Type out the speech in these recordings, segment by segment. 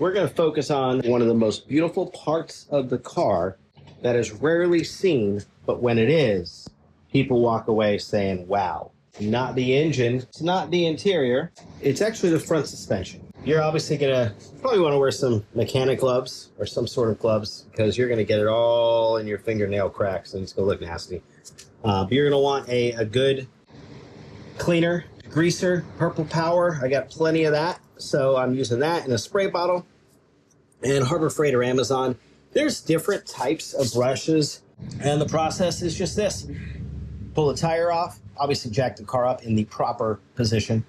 we're going to focus on one of the most beautiful parts of the car that is rarely seen, but when it is, people walk away saying, wow. Not the engine, it's not the interior, it's actually the front suspension. You're obviously going to probably want to wear some mechanic gloves or some sort of gloves because you're going to get it all in your fingernail cracks and it's going to look nasty. But you're going to want a good cleaner, degreaser, Purple Power. I got plenty of that, so I'm using that in a spray bottle. And Harbor Freight or Amazon, there's different types of brushes, and the process is just this. Pull the tire off, obviously jack the car up in the proper position,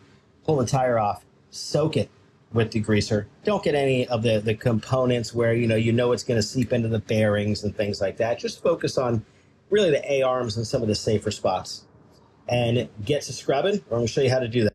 pull the tire off, soak it with degreaser. Don't get any of the components where you know it's going to seep into the bearings and things like that. Just focus on really the A-arms and some of the safer spots. And get to scrubbing. I'm going to show you how to do that.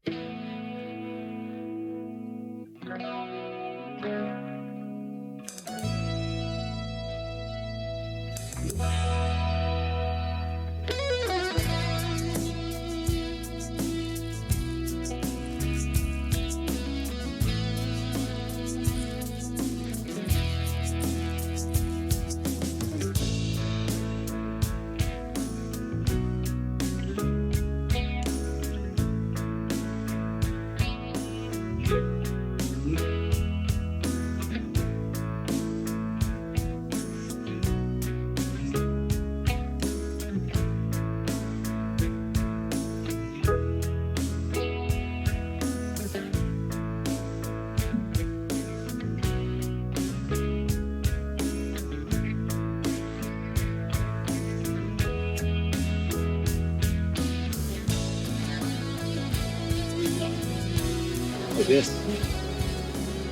This,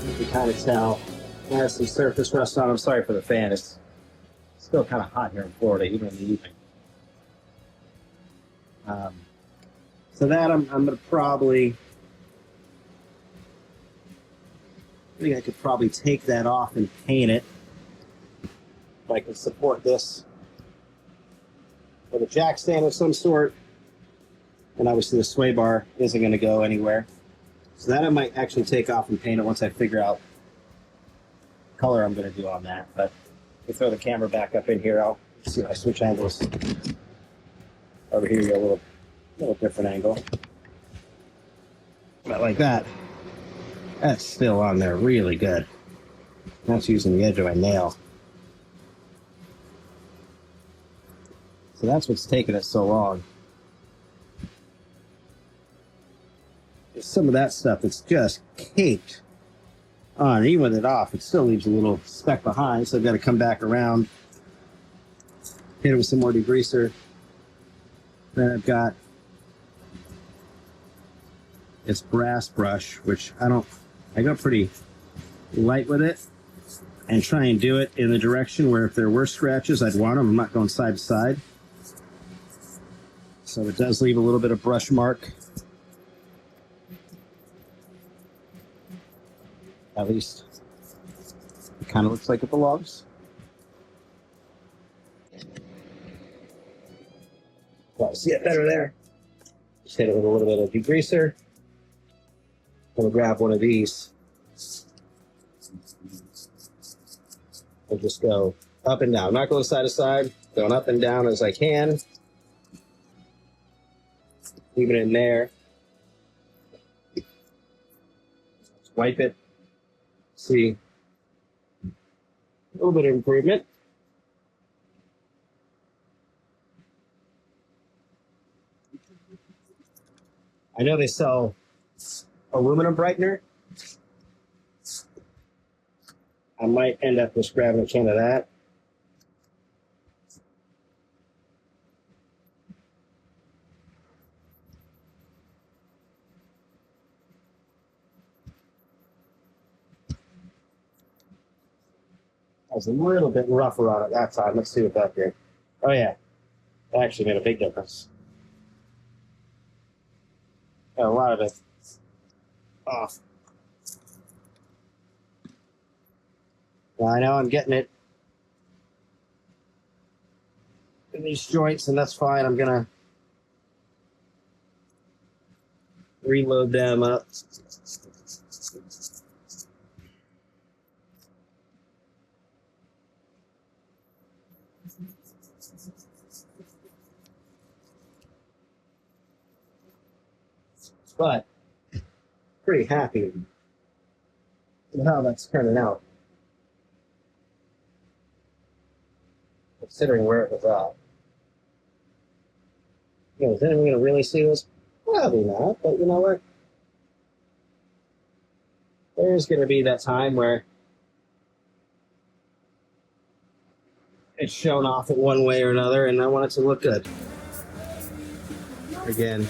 you can kind of tell, it has some surface rust on. I'm sorry for the fan. It's still kind of hot here in Florida, even in the evening. So that I'm going to probably, I think I could probably take that off and paint it. If I can support this with a jack stand of some sort. And obviously the sway bar isn't going to go anywhere. So that I might actually take off and paint it once I figure out the color I'm going to do on that. But if we throw the camera back up in here, I'll see if I switch angles. Over here, you get a little different angle. But like that, that's still on there really good. That's using the edge of my nail. So that's what's taking it so long. Some of that stuff that's just caked on. Even with it off, it still leaves a little speck behind, so I've got to come back around, hit it with some more degreaser. Then I've got this brass brush, which I go pretty light with it and try and do it in the direction where if there were scratches, I'd want them. I'm not going side to side. So it does leave a little bit of brush mark. At least it kind of looks like it belongs. Well, see it better there. Just hit it with a little bit of degreaser. I'm going to grab one of these and just go up and down. I'm not going side to side, going up and down as I can. Leaving it in there. Just wipe it. See a little bit of improvement. I know they sell aluminum brightener. I might end up just grabbing a can of that. I was a little bit rougher on it that time. Let's see what that did. Oh yeah, that actually made a big difference. Got a lot of it off. Well, I know I'm getting it in these joints, and that's fine. I'm gonna reload them up. But pretty happy with how that's turning out, considering where it was at. You know, is anyone going to really see this? Probably not, but you know what? There's going to be that time where it's shown off in one way or another, and I want it to look good. Again.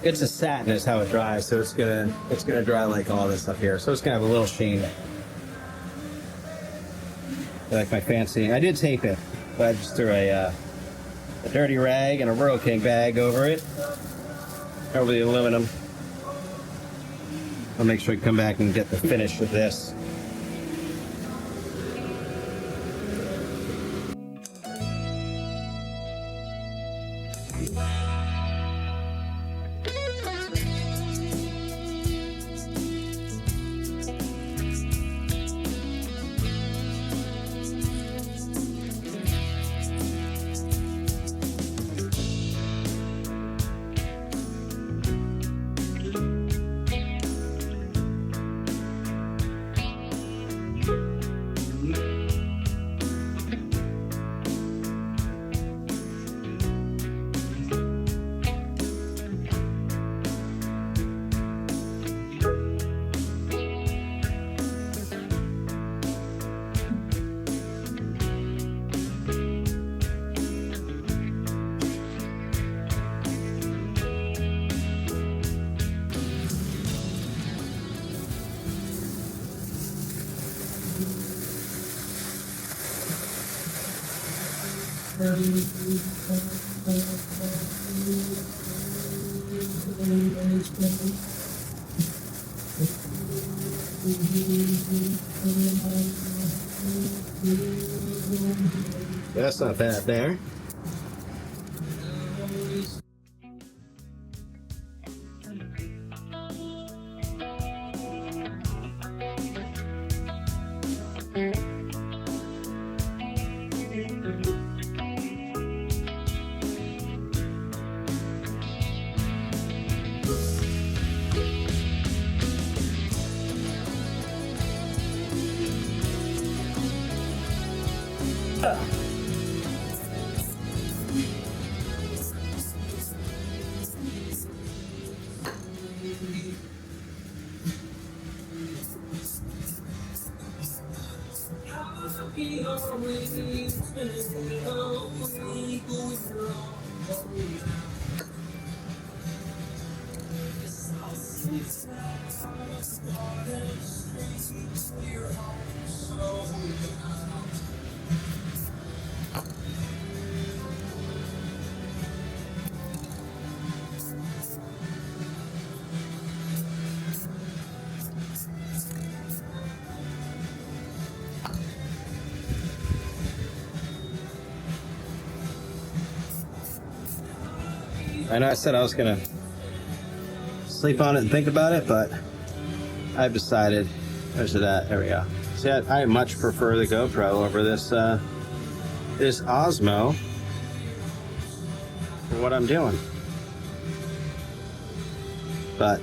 It's a satin is how it dries, so it's gonna dry like all this up here. So it's gonna have a little sheen. I like my fancy. I did tape it, but I just threw a dirty rag and a Royal King bag over it, over the aluminum. I'll make sure I come back and get the finish of this. That's not bad there. I know I said I was gonna sleep on it and think about it, but I've decided. Where's it at? There we go. See, I much prefer the GoPro over this this Osmo for what I'm doing. But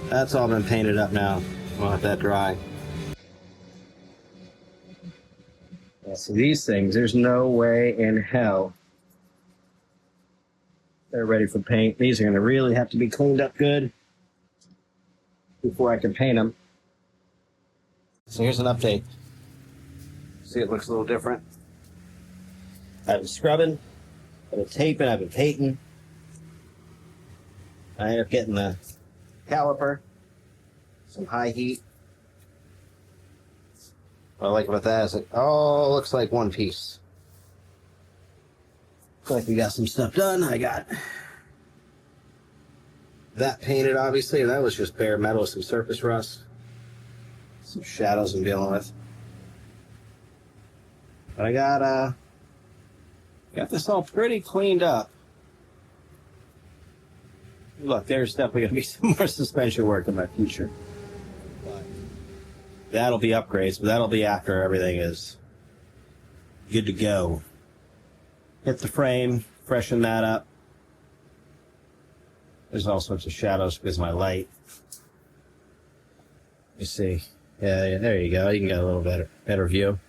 that's all been painted up now. I'll let that dry. Yeah, so these things, there's no way in hell they're ready for paint. These are going to really have to be cleaned up good before I can paint them. So here's an update. See, it looks a little different. I've been scrubbing, I've been taping, I've been painting. I ended up getting the caliper, some high heat. What I like about that is it all looks like one piece. Looks like we got some stuff done. I got that painted, obviously, and that was just bare metal with some surface rust. Some shadows I'm dealing with. But I got this all pretty cleaned up. Look, there's definitely going to be some more suspension work in my future. But That'll be upgrades, but that'll be after everything is good to go. Hit the frame, freshen that up. There's all sorts of shadows because of my light. You see. Yeah, there you go. You can get a little better view.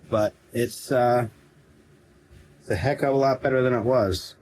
But it's a heck of a lot better than it was.